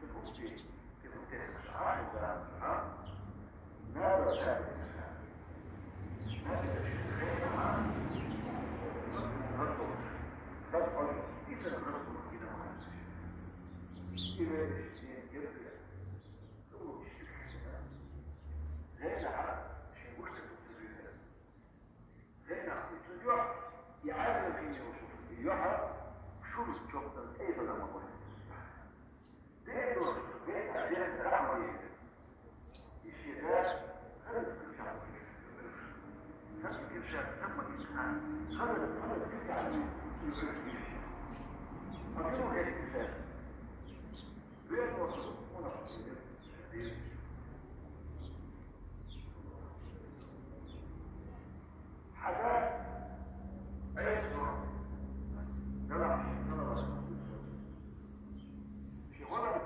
في منطقة الشعر ماذا ذلك؟ ماذا الشيخين معا الرسول تدخل إذا الرسول إلى معا إلى الشيخين يرجع هو الشيخين زين عرب شيء وقت التدريس زين عرب التدريس يعلم فيه وشوف يحب شو الجبل أيضا لما قلت بيته بيت عزيزة الرحمة الشتاء هذا الكرشان هذا الكرشان ثم الإنسان هذا الكرشان أكيد هذا الكرشان بيت وصول ونصير حاجات أيضا نلعب في غرب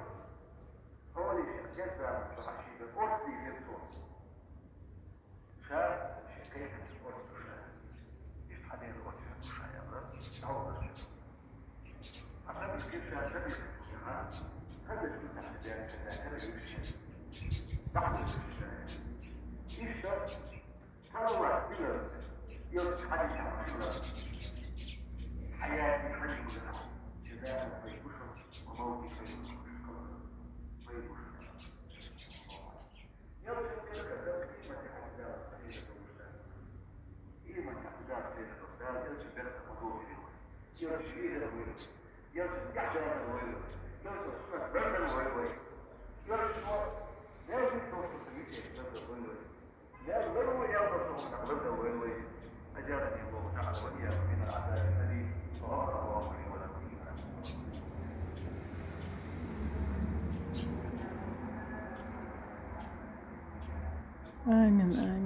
هو اللي جذب الرشيد الأرضي للصوت شاف شكاية الأرض يستحدين الأرض الشيء عشان كيف شاهدت الجماعة هذا الشيء تحت ذلك هذا الشيء تحت الشيء يشتر تروح إلى يرجع حديث عن حياة الحديث جزاء ويبشر وموت ويبشر يرجع كذلك قيمة الأحداث سيدة الأستاذ قيمة الأحداث سيدة الأستاذ يرجع بلد حضور يرجع فيه الويل يرجع يحجر الويل يرجع سنة بلد الويل يرجع لازم توصل سميته بلد الويل لازم الويل يرجع سنة بلد الويل أجابني الله تعالى وإياكم من العذاب الذي غفر الله لي ولكم. آمين آمين.